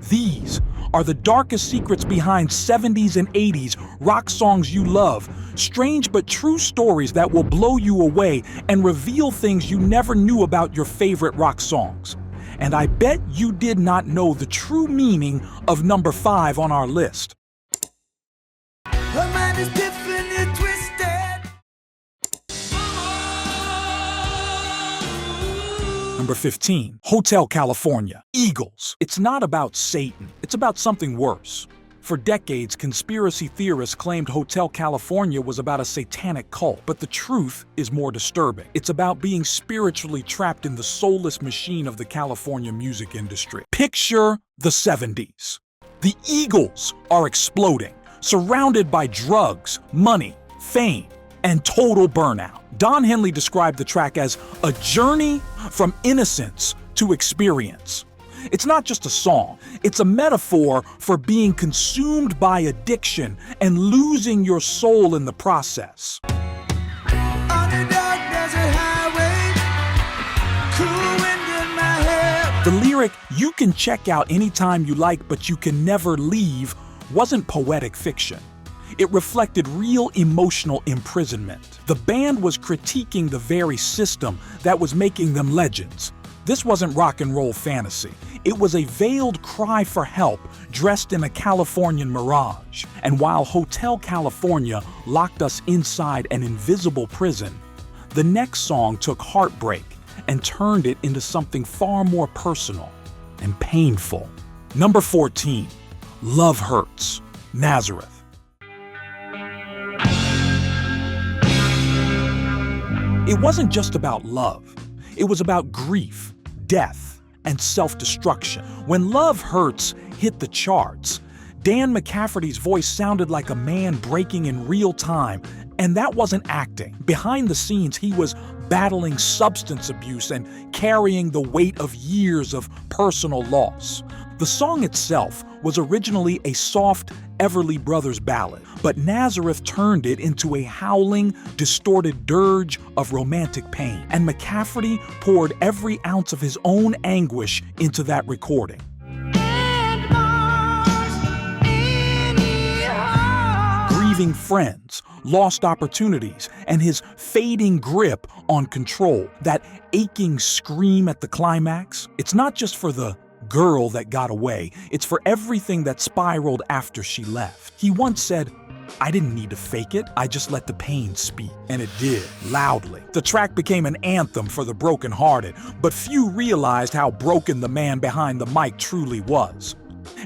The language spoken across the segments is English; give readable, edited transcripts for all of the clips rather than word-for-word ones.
These are the darkest secrets behind 70s and 80s rock songs you love, strange but true stories that will blow you away and reveal things you never knew about your favorite rock songs. And I bet you did not know the true meaning of number 5 on our list. Her mind is differently twisted. Number 15, Hotel California, Eagles. It's not about Satan, it's about something worse. For decades, conspiracy theorists claimed Hotel California was about a satanic cult, but the truth is more disturbing. It's about being spiritually trapped in the soulless machine of the California music industry. Picture the 70s. The Eagles are exploding, surrounded by drugs, money, fame, and total burnout. Don Henley described the track as a journey from innocence to experience. It's not just a song, it's a metaphor for being consumed by addiction and losing your soul in the process. On the dark desert highway, cool wind in my hair. The lyric, "You can check out anytime you like, but you can never leave," wasn't poetic fiction. It reflected real emotional imprisonment. The band was critiquing the very system that was making them legends. This wasn't rock and roll fantasy. It was a veiled cry for help dressed in a Californian mirage. And while Hotel California locked us inside an invisible prison, the next song took heartbreak and turned it into something far more personal and painful. Number 14, Love Hurts, Nazareth. It wasn't just about love. It was about grief, death, and self-destruction. When Love Hurts hit the charts, Dan McCafferty's voice sounded like a man breaking in real time, and that wasn't acting. Behind the scenes, he was battling substance abuse and carrying the weight of years of personal loss. The song itself was originally a soft Everly Brothers ballad, but Nazareth turned it into a howling, distorted dirge of romantic pain, and McCafferty poured every ounce of his own anguish into that recording. Grieving friends, lost opportunities, and his fading grip on control, that aching scream at the climax, it's not just for the girl that got away, it's for everything that spiraled after she left. He once said, "I didn't need to fake it, I just let the pain speak." And it did, loudly. The track became an anthem for the brokenhearted, but few realized how broken the man behind the mic truly was.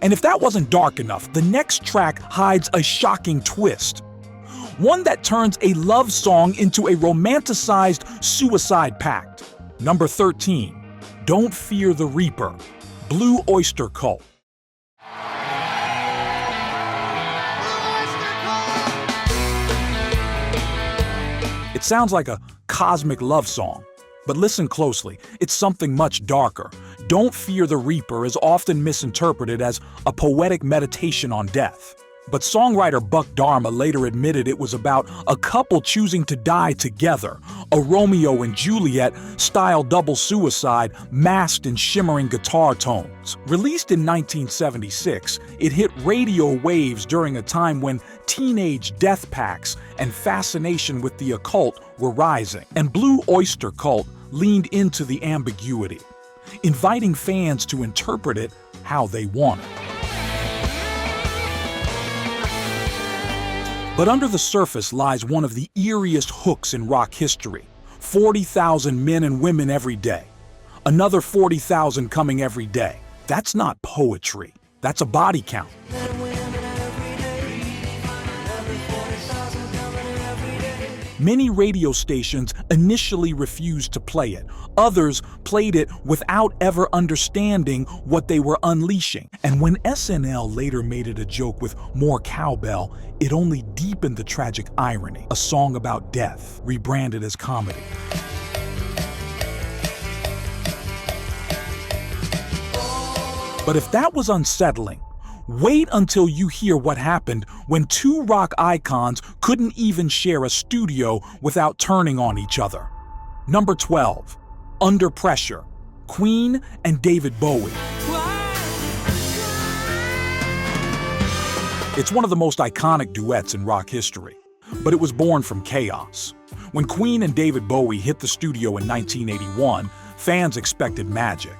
And if that wasn't dark enough, the next track hides a shocking twist. One that turns a love song into a romanticized suicide pact. Number 13, Don't Fear the Reaper, Blue Oyster Cult. It sounds like a cosmic love song, but listen closely, it's something much darker. Don't Fear the Reaper is often misinterpreted as a poetic meditation on death. But songwriter Buck Dharma later admitted it was about a couple choosing to die together, a Romeo and Juliet-style double suicide masked in shimmering guitar tones. Released in 1976, it hit radio waves during a time when teenage death packs and fascination with the occult were rising, and Blue Oyster Cult leaned into the ambiguity, inviting fans to interpret it how they wanted. But under the surface lies one of the eeriest hooks in rock history. 40,000 men and women every day. Another 40,000 coming every day. That's not poetry. That's a body count. Many radio stations initially refused to play it. Others played it without ever understanding what they were unleashing. And when SNL later made it a joke with more cowbell, it only deepened the tragic irony. A song about death, rebranded as comedy. But if that was unsettling, wait until you hear what happened when two rock icons couldn't even share a studio without turning on each other. Number 12, Under Pressure, Queen and David Bowie. It's one of the most iconic duets in rock history, but it was born from chaos. When Queen and David Bowie hit the studio in 1981, fans expected magic.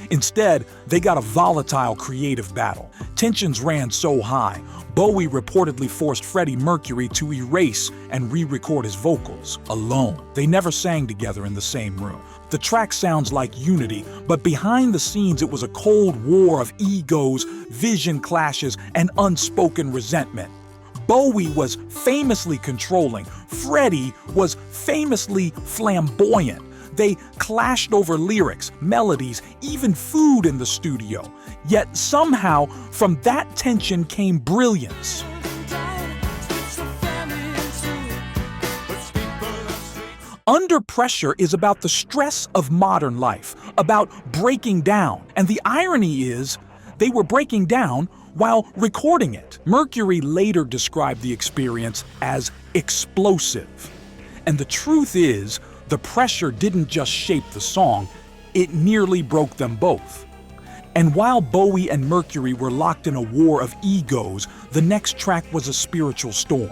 Instead, they got a volatile creative battle. Tensions ran so high, Bowie reportedly forced Freddie Mercury to erase and re-record his vocals alone. They never sang together in the same room. The track sounds like unity, but behind the scenes it was a cold war of egos, vision clashes, and unspoken resentment. Bowie was famously controlling. Freddie was famously flamboyant. They clashed over lyrics, melodies, even food in the studio. Yet somehow, from that tension came brilliance. Under Pressure is about the stress of modern life, about breaking down. And the irony is, they were breaking down while recording it. Mercury later described the experience as explosive. And the truth is, the pressure didn't just shape the song, it nearly broke them both. And while Bowie and Mercury were locked in a war of egos, the next track was a spiritual storm.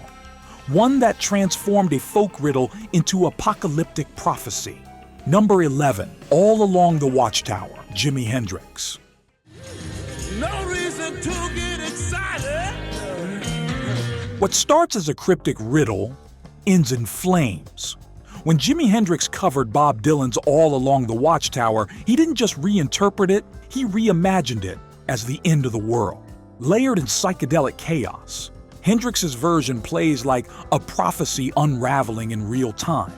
One that transformed a folk riddle into apocalyptic prophecy. Number 11, All Along the Watchtower, Jimi Hendrix. No reason to get excited. What starts as a cryptic riddle ends in flames. When Jimi Hendrix covered Bob Dylan's All Along the Watchtower, he didn't just reinterpret it, he reimagined it as the end of the world. Layered in psychedelic chaos, Hendrix's version plays like a prophecy unraveling in real time.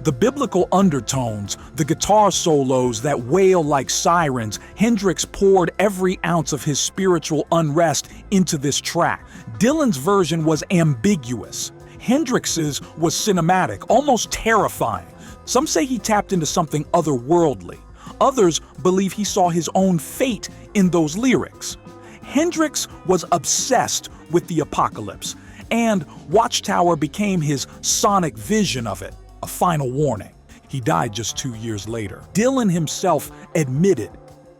The biblical undertones, the guitar solos that wail like sirens, Hendrix poured every ounce of his spiritual unrest into this track. Dylan's version was ambiguous. Hendrix's was cinematic, almost terrifying. Some say he tapped into something otherworldly. Others believe he saw his own fate in those lyrics. Hendrix was obsessed with the apocalypse, and Watchtower became his sonic vision of it, a final warning. He died just 2 years later. Dylan himself admitted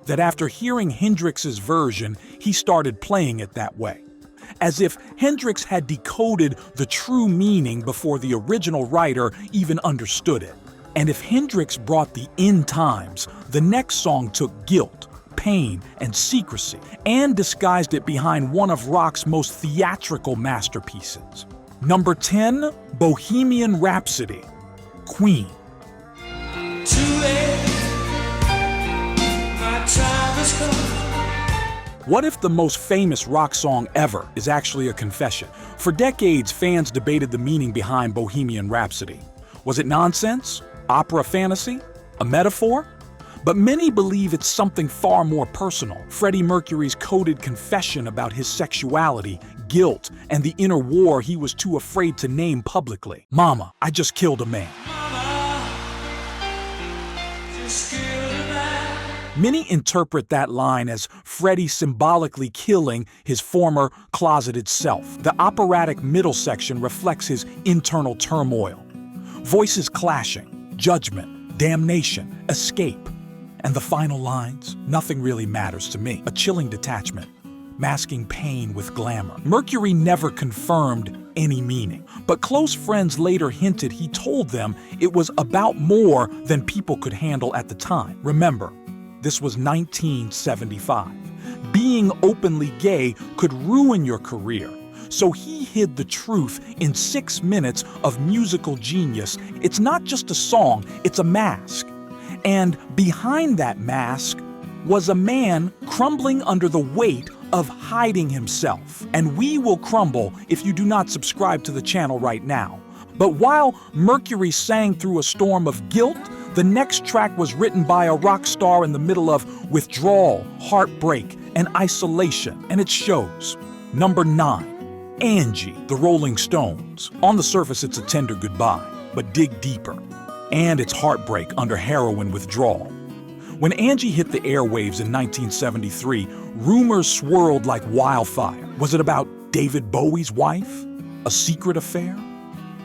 that after hearing Hendrix's version, he started playing it that way, as if Hendrix had decoded the true meaning before the original writer even understood it. And if Hendrix brought the end times, the next song took guilt, pain, and secrecy, and disguised it behind one of rock's most theatrical masterpieces. Number 10, Bohemian Rhapsody, Queen. Too late. My time has come. What if the most famous rock song ever is actually a confession? For decades, fans debated the meaning behind Bohemian Rhapsody. Was it nonsense? Opera fantasy? A metaphor? But many believe it's something far more personal. Freddie Mercury's coded confession about his sexuality, guilt, and the inner war he was too afraid to name publicly. Mama, I just killed a man. Many interpret that line as Freddie symbolically killing his former closeted self. The operatic middle section reflects his internal turmoil. Voices clashing, judgment, damnation, escape. And the final lines, nothing really matters to me. A chilling detachment, masking pain with glamour. Mercury never confirmed any meaning, but close friends later hinted he told them it was about more than people could handle at the time. Remember, this was 1975. Being openly gay could ruin your career, so he hid the truth in 6 minutes of musical genius. It's not just a song, it's a mask. And behind that mask was a man crumbling under the weight of hiding himself. And we will crumble if you do not subscribe to the channel right now. But while Mercury sang through a storm of guilt, the next track was written by a rock star in the middle of withdrawal, heartbreak, and isolation, and it shows. Number 9, Angie, the Rolling Stones. On the surface, it's a tender goodbye, but dig deeper. And it's heartbreak under heroin withdrawal. When Angie hit the airwaves in 1973, rumors swirled like wildfire. Was it about David Bowie's wife? A secret affair?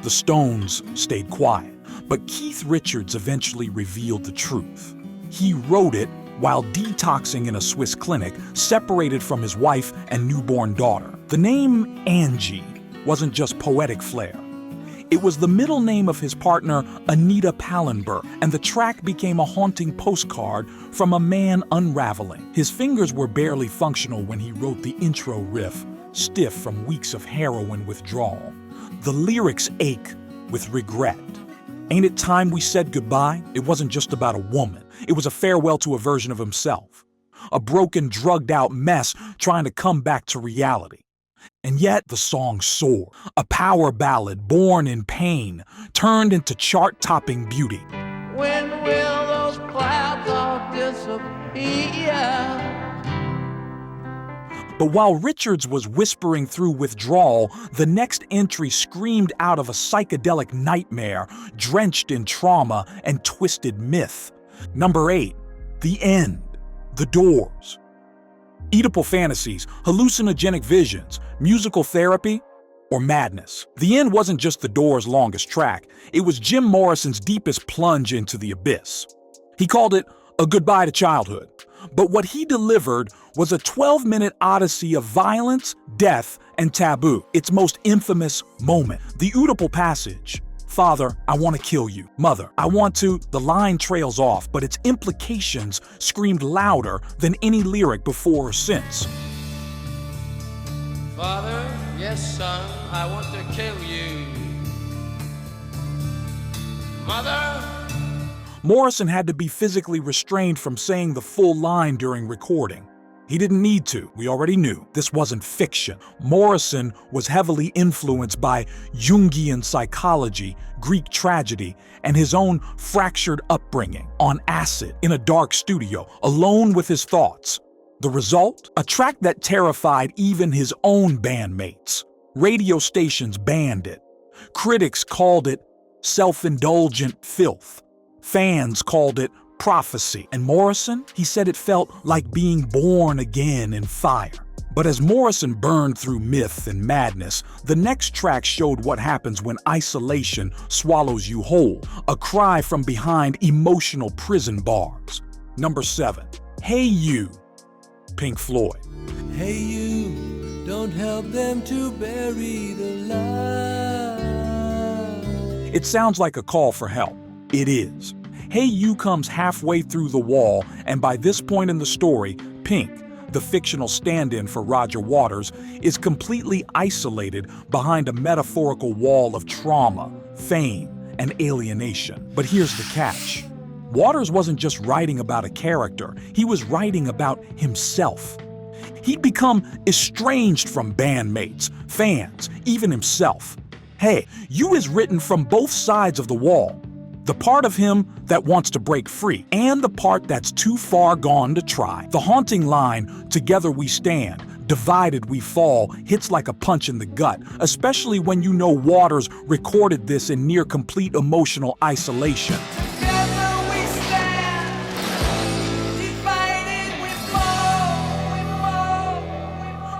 The Stones stayed quiet, but Keith Richards eventually revealed the truth. He wrote it while detoxing in a Swiss clinic, separated from his wife and newborn daughter. The name Angie wasn't just poetic flair. It was the middle name of his partner, Anita Pallenberg, and the track became a haunting postcard from a man unraveling. His fingers were barely functional when he wrote the intro riff, stiff from weeks of heroin withdrawal. The lyrics ache with regret. Ain't it time we said goodbye? It wasn't just about a woman. It was a farewell to a version of himself. A broken, drugged-out mess trying to come back to reality. And yet, the song soared. A power ballad born in pain, turned into chart-topping beauty. When will those clouds all disappear? But while Richards was whispering through withdrawal, the next entry screamed out of a psychedelic nightmare, drenched in trauma and twisted myth. Number 8, The End, The Doors. Oedipal fantasies, hallucinogenic visions, musical therapy, or madness. The End wasn't just The Doors' longest track, it was Jim Morrison's deepest plunge into the abyss. He called it a goodbye to childhood. But what he delivered was a 12-minute odyssey of violence, death, and taboo. Its most infamous moment, the Oedipal passage. Father, I want to kill you. Mother, I want to. The line trails off, but its implications screamed louder than any lyric before or since. Father, yes, son, I want to kill you. Mother, Morrison had to be physically restrained from saying the full line during recording. He didn't need to. We already knew. This wasn't fiction. Morrison was heavily influenced by Jungian psychology, Greek tragedy, and his own fractured upbringing on acid in a dark studio, alone with his thoughts. The result? A track that terrified even his own bandmates. Radio stations banned it. Critics called it self-indulgent filth. Fans called it prophecy. And Morrison, he said it felt like being born again in fire. But as Morrison burned through myth and madness, the next track showed what happens when isolation swallows you whole, a cry from behind emotional prison bars. Number 7, Hey You, Pink Floyd. hey you, don't help them to bury the lie. It sounds like a call for help. It is. Hey You comes halfway through the wall, and by this point in the story, Pink, the fictional stand-in for Roger Waters, is completely isolated behind a metaphorical wall of trauma, fame, and alienation. But here's the catch. Waters wasn't just writing about a character, he was writing about himself. He'd become estranged from bandmates, fans, even himself. Hey You is written from both sides of the wall. The part of him that wants to break free, and the part that's too far gone to try. The haunting line, together we stand, divided we fall, hits like a punch in the gut, especially when you know Waters recorded this in near complete emotional isolation. Together we stand, divided we fall.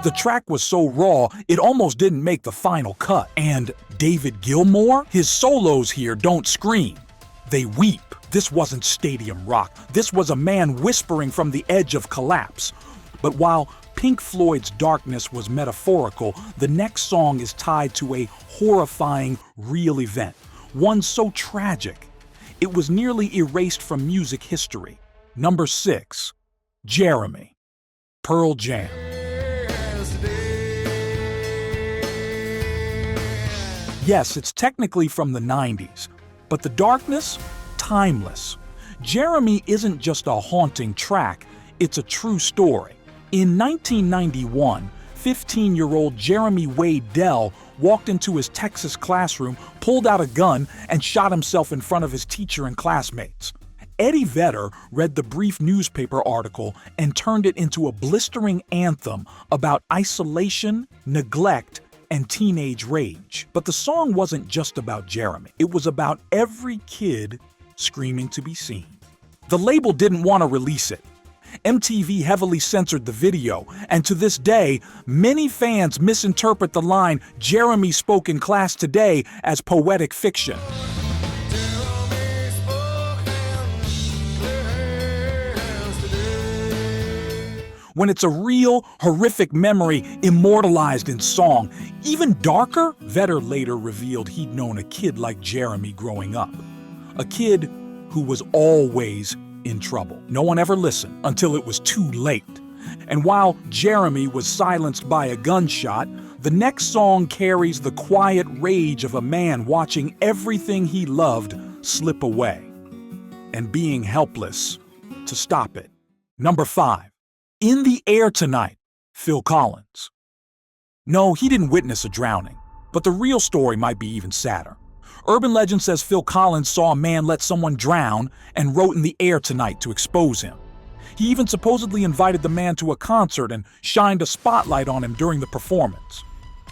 The track was so raw, it almost didn't make the final cut. And David Gilmour? His solos here don't scream. They weep. This wasn't stadium rock. This was a man whispering from the edge of collapse. But while Pink Floyd's darkness was metaphorical, the next song is tied to a horrifying real event, one so tragic, it was nearly erased from music history. Number 6, Jeremy, Pearl Jam. Yes, it's technically from the 90s, but the darkness? Timeless. Jeremy isn't just a haunting track, it's a true story. In 1991, 15-year-old Jeremy Wade Dell walked into his Texas classroom, pulled out a gun, and shot himself in front of his teacher and classmates. Eddie Vedder read the brief newspaper article and turned it into a blistering anthem about isolation, neglect, and teenage rage. But the song wasn't just about Jeremy. It was about every kid screaming to be seen. The label didn't want to release it. MTV heavily censored the video, and to this day, many fans misinterpret the line Jeremy spoke in class today as poetic fiction. when it's a real, horrific memory immortalized in song. Even darker, Vedder later revealed he'd known a kid like Jeremy growing up. A kid who was always in trouble. No one ever listened until it was too late. And while Jeremy was silenced by a gunshot, the next song carries the quiet rage of a man watching everything he loved slip away and being helpless to stop it. Number 5. In the Air Tonight, Phil Collins. No, he didn't witness a drowning, but the real story might be even sadder. Urban legend says Phil Collins saw a man let someone drown and wrote "In the Air Tonight" to expose him. He even supposedly invited the man to a concert and shined a spotlight on him during the performance.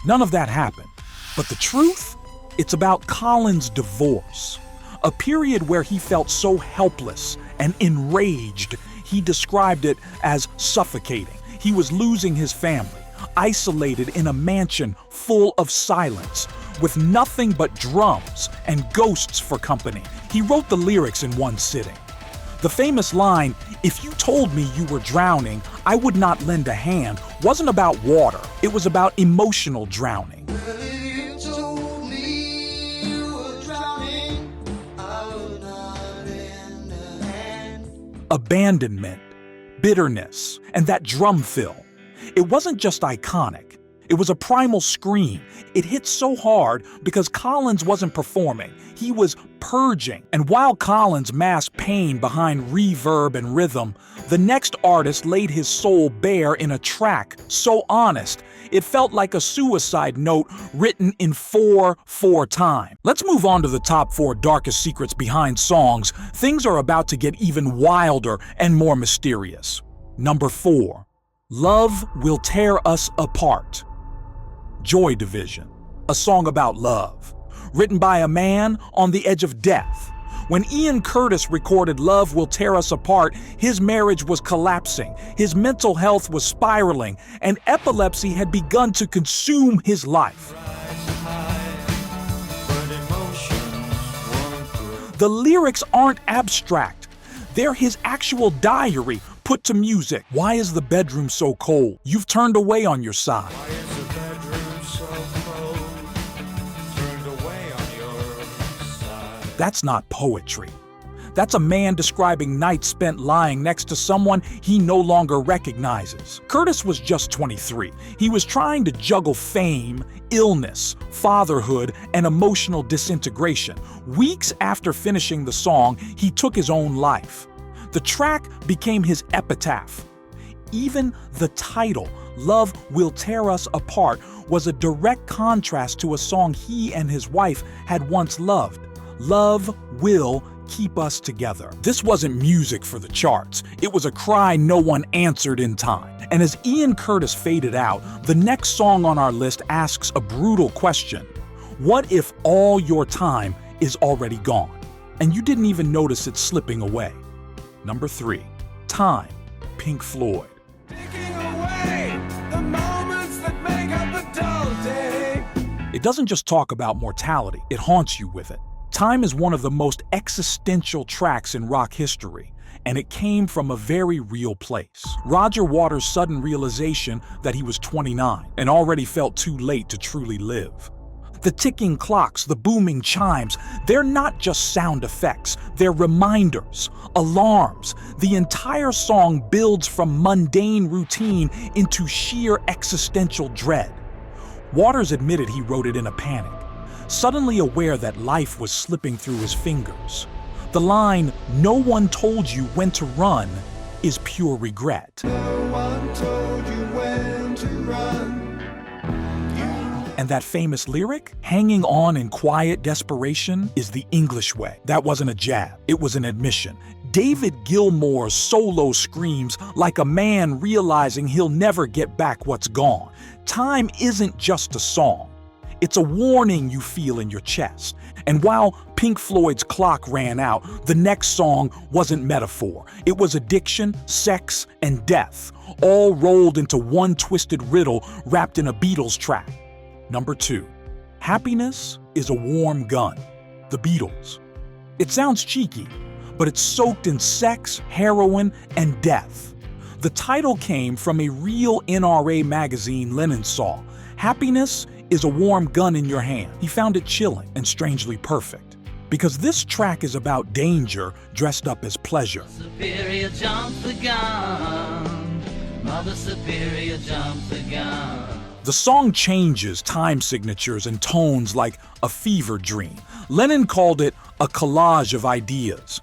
None of that happened. But the truth? It's about Collins' divorce. A period where he felt so helpless and enraged, he described it as suffocating. He was losing his family, isolated in a mansion full of silence, with nothing but drums and ghosts for company. He wrote the lyrics in one sitting. The famous line, "If you told me you were drowning, I would not lend a hand," wasn't about water. It was about emotional drowning. Abandonment, bitterness, and that drum fill. It wasn't just iconic. It was a primal scream. It hit so hard because Collins wasn't performing. He was purging. And while Collins masked pain behind reverb and rhythm, the next artist laid his soul bare in a track so honest, it felt like a suicide note written in 4/4 time. Let's move on to the top 4 darkest secrets behind songs. Things are about to get even wilder and more mysterious. Number 4. Love Will Tear Us Apart. Joy Division, a song about love, written by a man on the edge of death. When Ian Curtis recorded Love Will Tear Us Apart, his marriage was collapsing, his mental health was spiraling, and epilepsy had begun to consume his life. The lyrics aren't abstract. They're his actual diary put to music. Why is the bedroom so cold? You've turned away on your side. That's not poetry. That's a man describing nights spent lying next to someone he no longer recognizes. Curtis was just 23. He was trying to juggle fame, illness, fatherhood, and emotional disintegration. Weeks after finishing the song, he took his own life. The track became his epitaph. Even the title, Love Will Tear Us Apart, was a direct contrast to a song he and his wife had once loved. Love will keep us together. This wasn't music for the charts. It was a cry no one answered in time. And as Ian Curtis faded out, the next song on our list asks a brutal question. What if all your time is already gone, and you didn't even notice it slipping away? Number 3. Time, Pink Floyd. Taking away the moments that make up a dull day. It doesn't just talk about mortality, it haunts you with it. Time is one of the most existential tracks in rock history, and it came from a very real place. Roger Waters' sudden realization that he was 29 and already felt too late to truly live. The ticking clocks, the booming chimes, they're not just sound effects, they're reminders, alarms. The entire song builds from mundane routine into sheer existential dread. Waters admitted he wrote it in a panic, suddenly aware that life was slipping through his fingers. The line, "No one told you when to run," is pure regret. No one told you when to run. And that famous lyric, "Hanging on in quiet desperation," is the English way. That wasn't a jab, it was an admission. David Gilmour's solo screams like a man realizing he'll never get back what's gone. Time isn't just a song. It's a warning you feel in your chest. And while Pink Floyd's clock ran out, the next song wasn't metaphor. It was addiction, sex, and death, all rolled into one twisted riddle wrapped in a Beatles track. Number 2. Happiness is a Warm Gun, the Beatles. It sounds cheeky, but it's soaked in sex, heroin, and death. The title came from a real NRA magazine Lennon saw. Happiness is a warm gun in your hand. He found it chilling and strangely perfect. Because this track is about danger dressed up as pleasure. Superior jump the gun. Mother Superior jump the gun. The song changes time signatures and tones like a fever dream. Lennon called it a collage of ideas.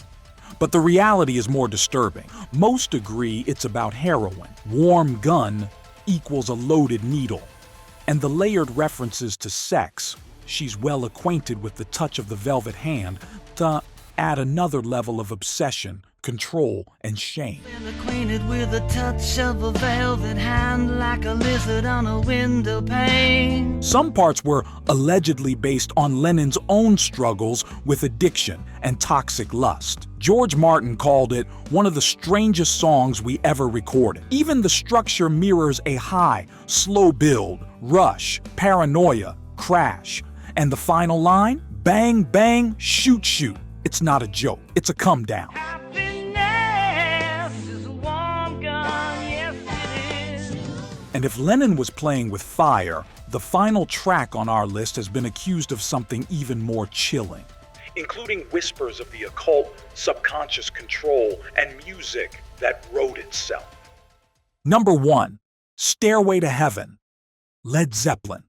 But the reality is more disturbing. Most agree it's about heroin. Warm gun equals a loaded needle. And the layered references to sex, she's well acquainted with the touch of the velvet hand, to add another level of obsession, control, and shame. Been acquainted with the touch of a velvet hand like a lizard on a window pane. Some parts were allegedly based on Lennon's own struggles with addiction and toxic lust. George Martin called it one of the strangest songs we ever recorded. Even the structure mirrors a high, slow build, rush, paranoia, crash. And the final line? Bang, bang, shoot, shoot. It's not a joke. It's a come down. Happiness is a warm gun, yes it is. And if Lennon was playing with fire, the final track on our list has been accused of something even more chilling, including whispers of the occult, subconscious control, and music that wrote itself. Number 1, Stairway to Heaven, Led Zeppelin.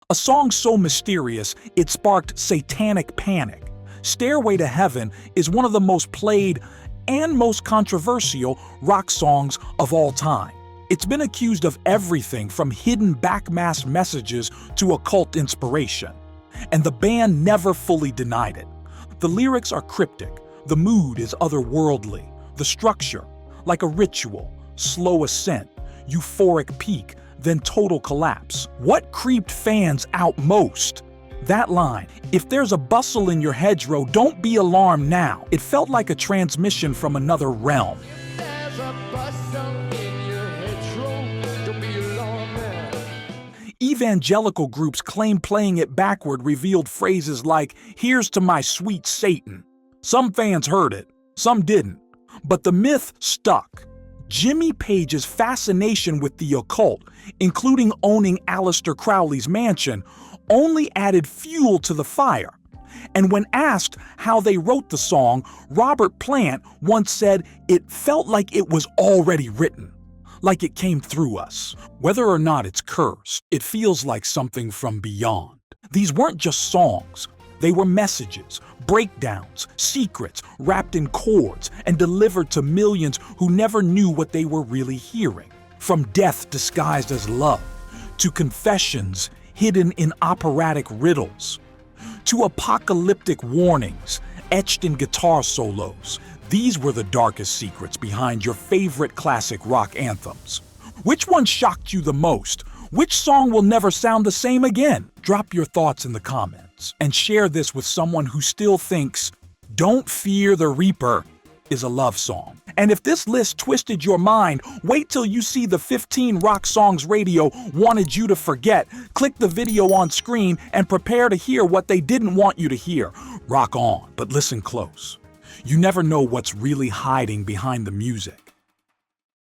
A song so mysterious, it sparked satanic panic. Stairway to Heaven is one of the most played and most controversial rock songs of all time. It's been accused of everything from hidden backmasked messages to occult inspiration. And the band never fully denied it. The lyrics are cryptic, the mood is otherworldly, the structure, like a ritual, slow ascent, euphoric peak, then total collapse. What creeped fans out most? That line, if there's a bustle in your hedgerow, don't be alarmed now. It felt like a transmission from another realm. There's a bustle in your hedgerow, don't be alarmed now. Evangelical groups claim playing it backward revealed phrases like, here's to my sweet Satan. Some fans heard it, some didn't. But the myth stuck. Jimmy Page's fascination with the occult, including owning Aleister Crowley's mansion, only added fuel to the fire. And when asked how they wrote the song, Robert Plant once said it felt like it was already written, like it came through us. Whether or not it's cursed, it feels like something from beyond. These weren't just songs, they were messages, breakdowns, secrets wrapped in chords and delivered to millions who never knew what they were really hearing. From death disguised as love, to confessions hidden in operatic riddles, to apocalyptic warnings etched in guitar solos. These were the darkest secrets behind your favorite classic rock anthems. Which one shocked you the most? Which song will never sound the same again? Drop your thoughts in the comments and share this with someone who still thinks Don't Fear the Reaper is a love song. And if this list twisted your mind, wait till you see the 15 rock songs radio wanted you to forget. Click the video on screen and prepare to hear what they didn't want you to hear. Rock on, but listen close. You never know what's really hiding behind the music.